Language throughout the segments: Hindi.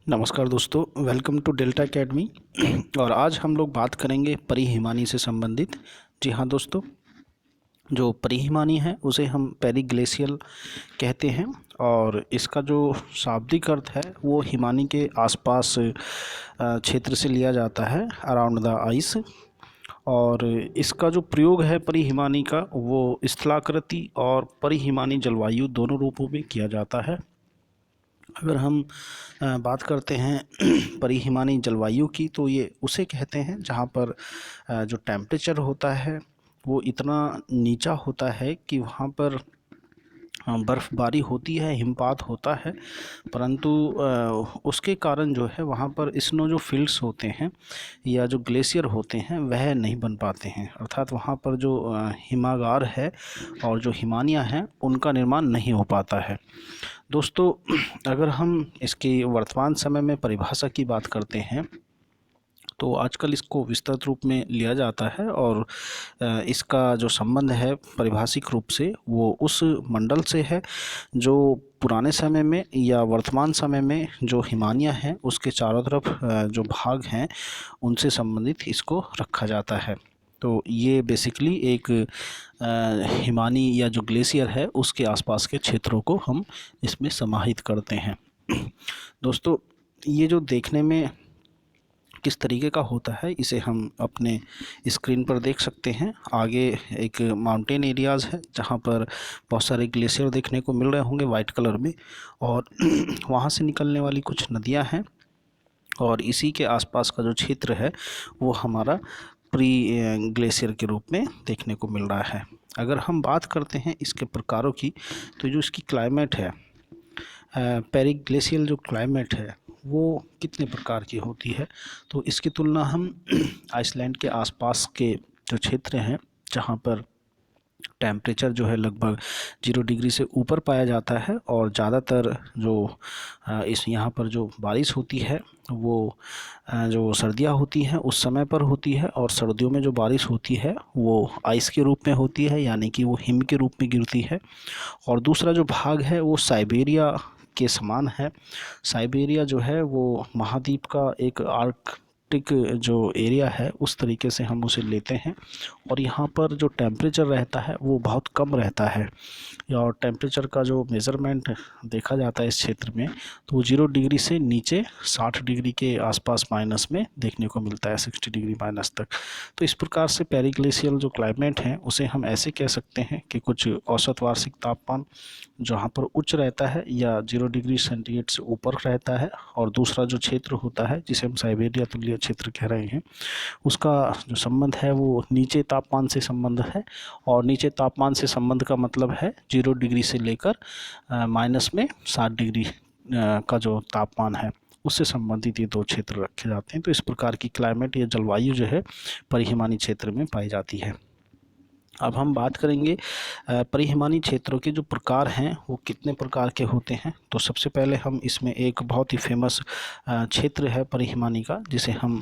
नमस्कार दोस्तों, वेलकम टू डेल्टा एकेडमी। और आज हम लोग बात करेंगे परिहिमानी से संबंधित। जी हाँ दोस्तों, जो परिहिमानी है उसे हम पेरिग्लेशियल कहते हैं और इसका जो शाब्दिक अर्थ है वो हिमानी के आसपास क्षेत्र से लिया जाता है, अराउंड द आइस। और इसका जो प्रयोग है परिहिमानी का वो स्थलाकृति और परिहिमानी जलवायु दोनों रूपों में किया जाता है। अगर हम बात करते हैं परिहिमानी जलवायु की, तो ये उसे कहते हैं जहाँ पर जो टेम्परेचर होता है वो इतना नीचा होता है कि वहाँ पर बर्फ़बारी होती है, हिमपात होता है, परंतु उसके कारण जो है वहाँ पर स्नो जो फील्ड्स होते हैं या जो ग्लेशियर होते हैं वह नहीं बन पाते हैं। अर्थात वहाँ पर जो हिमागार है और जो हिमानियाँ हैं उनका निर्माण नहीं हो पाता है। दोस्तों, अगर हम इसकी वर्तमान समय में परिभाषा की बात करते हैं तो आजकल इसको विस्तृत रूप में लिया जाता है और इसका जो संबंध है पारिभाषिक रूप से वो उस मंडल से है जो पुराने समय में या वर्तमान समय में जो हिमानियाँ हैं उसके चारों तरफ जो भाग हैं उनसे संबंधित इसको रखा जाता है। तो ये बेसिकली एक हिमानी या जो ग्लेशियर है उसके आसपास के क्षेत्रों को हम इसमें समाहित करते हैं। दोस्तों, ये जो देखने में किस तरीके का होता है इसे हम अपने स्क्रीन पर देख सकते हैं। आगे एक माउंटेन एरियाज़ है जहाँ पर बहुत सारे ग्लेशियर देखने को मिल रहे होंगे वाइट कलर में, और वहाँ से निकलने वाली कुछ नदियाँ हैं और इसी के आसपास का जो क्षेत्र है वो हमारा प्री ग्लेशियर के रूप में देखने को मिल रहा है। अगर हम बात करते हैं इसके प्रकारों की, तो जो इसकी क्लाइमेट है, पेरिग्लेशियल जो क्लाइमेट है वो कितने प्रकार की होती है, तो इसकी तुलना हम आइसलैंड के आसपास के जो क्षेत्र हैं जहाँ पर टेम्परेचर जो है लगभग 0 डिग्री से ऊपर पाया जाता है और ज़्यादातर जो इस यहाँ पर जो बारिश होती है वो जो सर्दियाँ होती हैं उस समय पर होती है, और सर्दियों में जो बारिश होती है वो आइस के रूप में होती है, यानी कि वो हिम के रूप में गिरती है। और दूसरा जो भाग है वो साइबेरिया के समान है। साइबेरिया जो है वो महाद्वीप का एक आर्कटिक जो एरिया है उस तरीके से हम उसे लेते हैं, और यहाँ पर जो टेम्परेचर रहता है वो बहुत कम रहता है। और टेम्परेचर का जो मेज़रमेंट देखा जाता है इस क्षेत्र में तो वो 0 डिग्री से नीचे 60 डिग्री के आसपास माइनस में देखने को मिलता है, 60 डिग्री माइनस तक। तो इस प्रकार से पेरिग्लेशियल जो क्लाइमेट है उसे हम ऐसे कह सकते हैं कि कुछ औसत वार्षिक तापमान जहाँ पर उच्च रहता है या 0 डिग्री सेंटीग्रेड से ऊपर रहता है, और दूसरा जो क्षेत्र होता है जिसे हम साइबेरिया तुल्य क्षेत्र कह रहे हैं उसका जो संबंध है वो नीचे तापमान से संबंध है। और नीचे तापमान से संबंध का मतलब है 0 डिग्री से लेकर माइनस में 60 डिग्री का जो तापमान है उससे संबंधित ये दो क्षेत्र रखे जाते हैं। तो इस प्रकार की क्लाइमेट या जलवायु जो है परिहिमानी क्षेत्र में पाई जाती है। अब हम बात करेंगे परिहिमानी क्षेत्रों के जो प्रकार हैं वो कितने प्रकार के होते हैं। तो सबसे पहले हम इसमें एक बहुत ही फेमस क्षेत्र है परिहिमानी का जिसे हम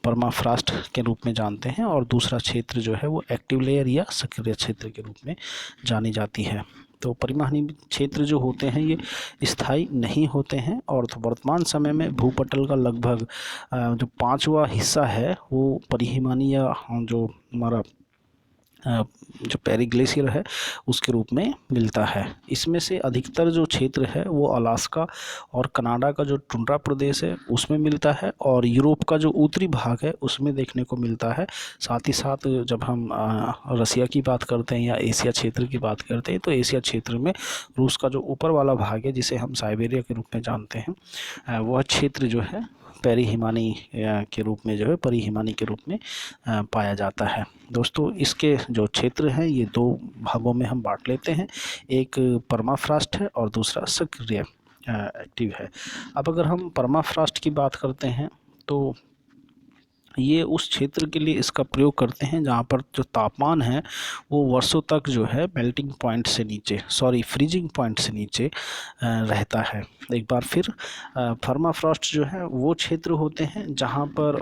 परमाफ्रॉस्ट के रूप में जानते हैं, और दूसरा क्षेत्र जो है वो एक्टिव लेयर या सक्रिय क्षेत्र के रूप में जानी जाती है। तो परिहिमानी क्षेत्र जो होते हैं ये स्थायी नहीं होते हैं, और तो वर्तमान समय में भूपटल का लगभग जो 5वां हिस्सा है वो परिहिमानी या जो हमारा जो पेरिग्लेशियर है उसके रूप में मिलता है। इसमें से अधिकतर जो क्षेत्र है वो अलास्का और कनाडा का जो टुंड्रा प्रदेश है उसमें मिलता है, और यूरोप का जो उत्तरी भाग है उसमें देखने को मिलता है। साथ ही साथ जब हम रसिया की बात करते हैं या एशिया क्षेत्र की बात करते हैं तो एशिया क्षेत्र में रूस का जो ऊपर वाला भाग है जिसे हम साइबेरिया के रूप में जानते हैं वह क्षेत्र जो है पेरिहिमानी के रूप में जो है परिहिमानी के रूप में पाया जाता है। दोस्तों, इसके जो क्षेत्र हैं ये दो भागों में हम बांट लेते हैं, एक परमाफ्रॉस्ट है और दूसरा सक्रिय एक्टिव है। अब अगर हम परमाफ्रॉस्ट की बात करते हैं तो ये उस क्षेत्र के लिए इसका प्रयोग करते हैं जहाँ पर जो तापमान है वो वर्षों तक जो है मेल्टिंग पॉइंट से नीचे, फ्रीजिंग पॉइंट से नीचे रहता है। एक बार फिर परमाफ्रॉस्ट जो है वो क्षेत्र होते हैं जहाँ पर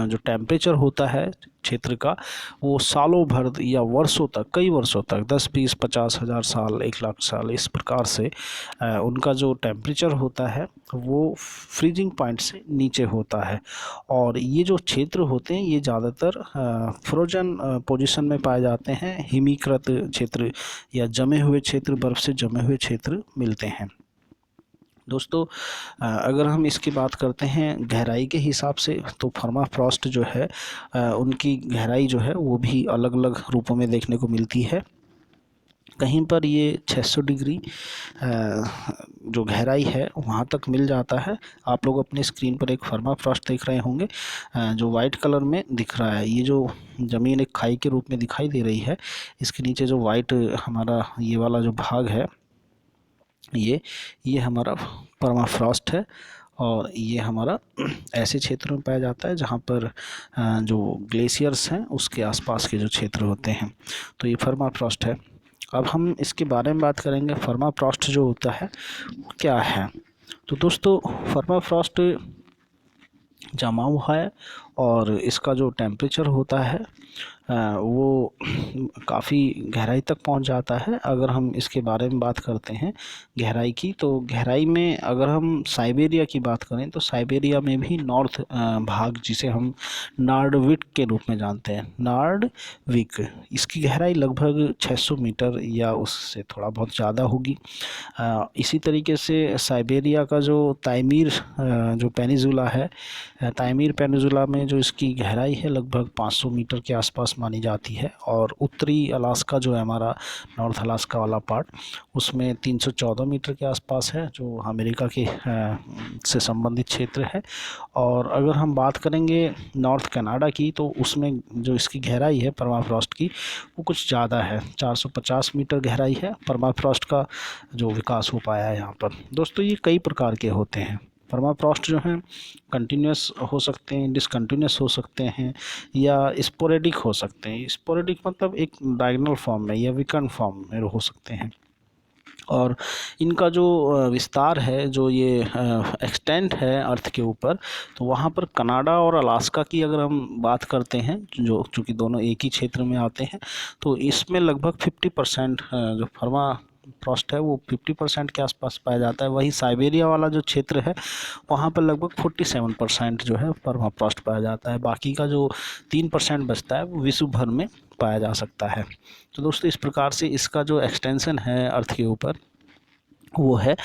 जो टेम्परेचर होता है क्षेत्र का वो सालों भर या वर्षों तक, कई वर्षों तक, 10, 20, 50 हज़ार साल, 1 लाख साल, इस प्रकार से उनका जो टेम्परेचर होता है वो फ्रीजिंग पॉइंट से नीचे होता है। और ये जो क्षेत्र होते हैं ये ज़्यादातर फ्रोजन पोजीशन में पाए जाते हैं, हिमीकृत क्षेत्र या जमे हुए क्षेत्र, बर्फ़ से जमे हुए क्षेत्र मिलते हैं। दोस्तों अगर हम इसकी बात करते हैं गहराई के हिसाब से, तो परमाफ्रॉस्ट जो है उनकी गहराई जो है वो भी अलग अलग रूपों में देखने को मिलती है। कहीं पर ये 600 डिग्री जो गहराई है वहाँ तक मिल जाता है। आप लोग अपने स्क्रीन पर एक परमाफ्रॉस्ट देख रहे होंगे जो वाइट कलर में दिख रहा है। ये जो ज़मीन एक खाई के रूप में दिखाई दे रही है, इसके नीचे जो वाइट हमारा ये वाला जो भाग है, ये हमारा परमाफ्रॉस्ट है। और ये हमारा ऐसे क्षेत्रों में पाया जाता है जहाँ पर जो ग्लेशियर्स हैं उसके आसपास के जो क्षेत्र होते हैं, तो ये परमाफ्रॉस्ट है। अब हम इसके बारे में बात करेंगे परमाफ्रॉस्ट जो होता है वो क्या है। तो दोस्तों परमाफ्रॉस्ट जमा हुआ है और इसका जो टेम्परेचर होता है वो काफ़ी गहराई तक पहुंच जाता है। अगर हम इसके बारे में बात करते हैं गहराई की, तो गहराई में अगर हम साइबेरिया की बात करें तो साइबेरिया में भी नॉर्थ भाग, जिसे हम नार्डविक के रूप में जानते हैं, नार्डविक, इसकी गहराई लगभग 600 मीटर या उससे थोड़ा बहुत ज़्यादा होगी। इसी तरीके से साइबेरिया का जो ताइमीर जो पेनिजुला है, ताइमीर पेनिजुला में जो इसकी गहराई है लगभग 500 मीटर के आसपास मानी जाती है। और उत्तरी अलास्का जो है हमारा नॉर्थ अलास्का वाला पार्ट, उसमें 314 मीटर के आसपास है, जो अमेरिका के से संबंधित क्षेत्र है। और अगर हम बात करेंगे नॉर्थ कनाडा की, तो उसमें जो इसकी गहराई है परमाफ्रॉस्ट की वो कुछ ज़्यादा है, 450 मीटर गहराई है परमाफ्रॉस्ट का जो विकास हो पाया है यहाँ पर। दोस्तों ये कई प्रकार के होते हैं परमाफ्रॉस्ट जो हैं, कंटिन्यूस हो सकते हैं, डिसकंटिन्यूस हो सकते हैं या स्पोरेडिक हो सकते हैं। स्पोरेडिक मतलब एक डायगोनल फॉर्म में या विकर्ण फॉर्म में हो सकते हैं। और इनका जो विस्तार है, जो ये एक्सटेंट है अर्थ के ऊपर, तो वहाँ पर कनाडा और अलास्का की अगर हम बात करते हैं, जो चूँकि दोनों एक ही क्षेत्र में आते हैं, तो इसमें लगभग 50% जो परमाफ्रॉस्ट है वो 50% के आसपास पाया जाता है। वहीं साइबेरिया वाला जो क्षेत्र है वहाँ पर लगभग 47% जो है परमाफ्रॉस्ट पाया जाता है। बाकी का जो 3% बचता है वो विश्व भर में पाया जा सकता है। तो दोस्तों इस प्रकार से इसका जो एक्सटेंशन है अर्थ के ऊपर वो है।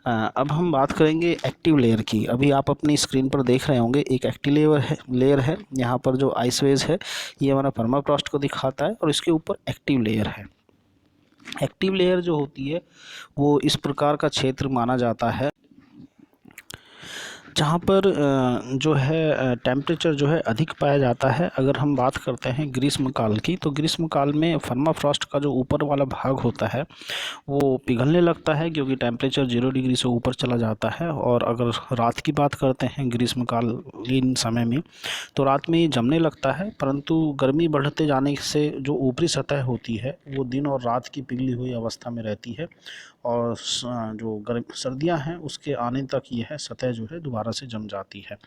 अब हम बात करेंगे एक्टिव लेयर की। अभी आप अपनी स्क्रीन पर देख रहे होंगे एक एक्टिव लेयर है। यहाँ पर जो आइस वेज है ये हमारा परमाफ्रॉस्ट को दिखाता है और इसके ऊपर एक्टिव लेयर है। एक्टिव लेयर जो होती है वो इस प्रकार का क्षेत्र माना जाता है जहाँ पर जो है टेम्परेचर जो है अधिक पाया जाता है। अगर हम बात करते हैं ग्रीष्मकाल की, तो ग्रीष्मकाल में परमाफ्रॉस्ट का जो ऊपर वाला भाग होता है वो पिघलने लगता है, क्योंकि टेम्परेचर 0 डिग्री से ऊपर चला जाता है। और अगर रात की बात करते हैं ग्रीष्मकालीन समय में, तो रात में ये जमने लगता है, परंतु गर्मी बढ़ते जाने से जो ऊपरी सतह होती है वो दिन और रात की पिघली हुई अवस्था में रहती है। और जो सर्दियां हैं उसके आने तक यह सतह जो है दोबारा से जम जाती है।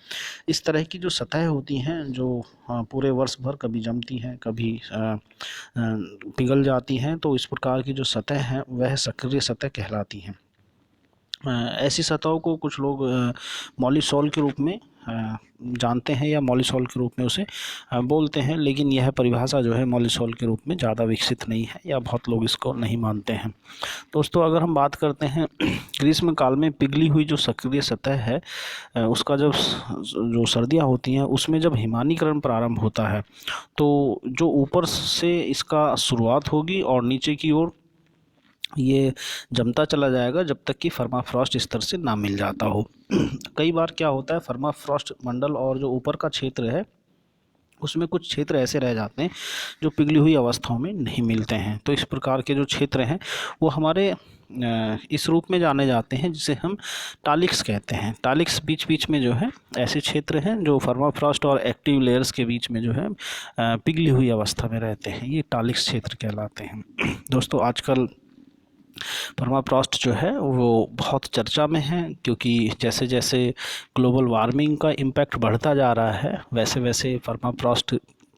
इस तरह की जो सतह होती हैं जो पूरे वर्ष भर कभी जमती हैं, कभी पिघल जाती हैं, तो इस प्रकार की जो सतह हैं वह सक्रिय सतह कहलाती हैं। ऐसी सतहों को कुछ लोग मॉलिसॉल के रूप में जानते हैं या मॉलिसॉल के रूप में उसे बोलते हैं, लेकिन यह परिभाषा जो है मॉलिसॉल के रूप में ज़्यादा विकसित नहीं है या बहुत लोग इसको नहीं मानते हैं। दोस्तों अगर हम बात करते हैं ग्रीष्मकाल में पिघली हुई जो सक्रिय सतह है उसका जब जो सर्दियाँ होती हैं उसमें जब हिमानीकरण प्रारंभ होता है, तो जो ऊपर से इसका शुरुआत होगी और नीचे की ओर ये जमता चला जाएगा जब तक कि परमाफ्रॉस्ट स्तर से ना मिल जाता हो। कई बार क्या होता है परमाफ्रॉस्ट मंडल और जो ऊपर का क्षेत्र है उसमें कुछ क्षेत्र ऐसे रह जाते हैं जो पिघली हुई अवस्थाओं में नहीं मिलते हैं। तो इस प्रकार के जो क्षेत्र हैं वो हमारे इस रूप में जाने जाते हैं जिसे हम टालिक्स कहते हैं। टालिक्स बीच बीच में जो है ऐसे क्षेत्र हैं जो परमाफ्रॉस्ट और एक्टिव लेयर्स के बीच में जो है पिघली हुई अवस्था में रहते हैं, ये टालिक्स क्षेत्र कहलाते हैं। दोस्तों आजकल परमाफ्रॉस्ट जो है वो बहुत चर्चा में है, क्योंकि जैसे जैसे ग्लोबल वार्मिंग का इम्पैक्ट बढ़ता जा रहा है वैसे वैसे परमाफ्रॉस्ट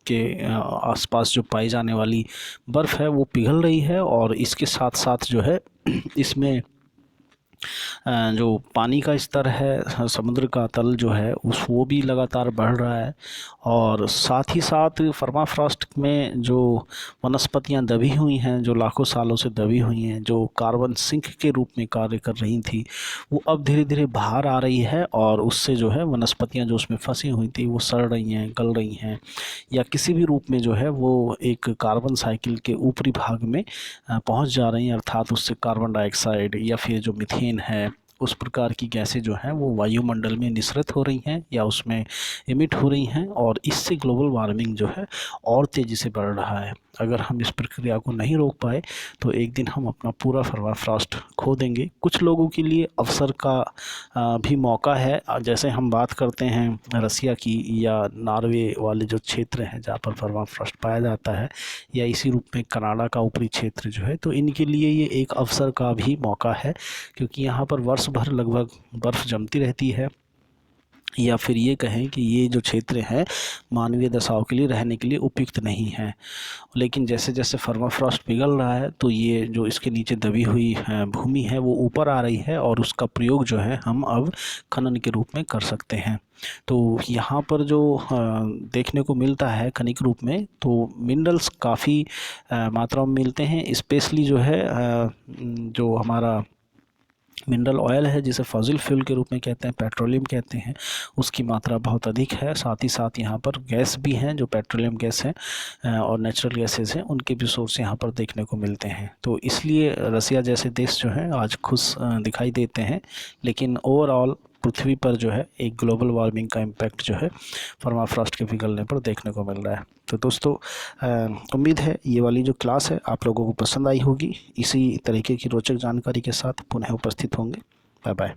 के आसपास जो पाई जाने वाली बर्फ़ है वो पिघल रही है। और इसके साथ साथ जो है इसमें जो पानी का स्तर है, समुद्र का तल जो है वो भी लगातार बढ़ रहा है। और साथ ही साथ परमाफ्रॉस्ट में जो वनस्पतियां दबी हुई हैं, जो लाखों सालों से दबी हुई हैं, जो कार्बन सिंक के रूप में कार्य कर रही थी, वो अब धीरे धीरे बाहर आ रही है। और उससे जो है वनस्पतियां जो उसमें फंसी हुई थी वो सड़ रही हैं, गल रही हैं, या किसी भी रूप में जो है वो एक कार्बन साइकिल के ऊपरी भाग में पहुंच जा रही हैं। अर्थात उससे कार्बन डाइऑक्साइड या फिर जो मीथेन है, उस प्रकार की गैसें जो हैं वो वायुमंडल में निस्सृत हो रही हैं या उसमें एमिट हो रही हैं। और इससे ग्लोबल वार्मिंग जो है और तेज़ी से बढ़ रहा है। अगर हम इस प्रक्रिया को नहीं रोक पाए तो एक दिन हम अपना पूरा परमाफ्रॉस्ट खो देंगे। कुछ लोगों के लिए अवसर का भी मौका है। जैसे हम बात करते हैं रसिया की या नॉर्वे वाले जो क्षेत्र हैं जहाँ पर परमाफ्रॉस्ट पाया जाता है, या इसी रूप में कनाडा का ऊपरी क्षेत्र जो है, तो इनके लिए ये एक अवसर का भी मौका है, क्योंकि यहाँ पर वर्ष भर लगभग बर्फ़ जमती रहती है। या फिर ये कहें कि ये जो क्षेत्र है मानवीय दशाओं के लिए रहने के लिए उपयुक्त नहीं है। लेकिन जैसे जैसे परमाफ्रॉस्ट पिघल रहा है तो ये जो इसके नीचे दबी हुई भूमि है वो ऊपर आ रही है, और उसका प्रयोग जो है हम अब खनन के रूप में कर सकते हैं। तो यहाँ पर जो देखने को मिलता है खनिक रूप में, तो मिनरल्स काफ़ी मात्रा में मिलते हैं। स्पेशली जो है जो हमारा मिनरल ऑयल है, जिसे फॉसिल फ्यूल के रूप में कहते हैं, पेट्रोलियम कहते हैं, उसकी मात्रा बहुत अधिक है। साथ ही साथ यहाँ पर गैस भी हैं, जो पेट्रोलियम गैस हैं और नेचुरल गैसेस हैं, उनके भी सोर्स यहाँ पर देखने को मिलते हैं। तो इसलिए रसिया जैसे देश जो हैं आज खुश दिखाई देते हैं। लेकिन ओवरऑल पृथ्वी पर जो है एक ग्लोबल वार्मिंग का इम्पैक्ट जो है परमाफ्रॉस्ट के पिघलने पर देखने को मिल रहा है। तो दोस्तों, उम्मीद है ये वाली जो क्लास है आप लोगों को पसंद आई होगी। इसी तरीके की रोचक जानकारी के साथ पुनः उपस्थित होंगे। Bye bye.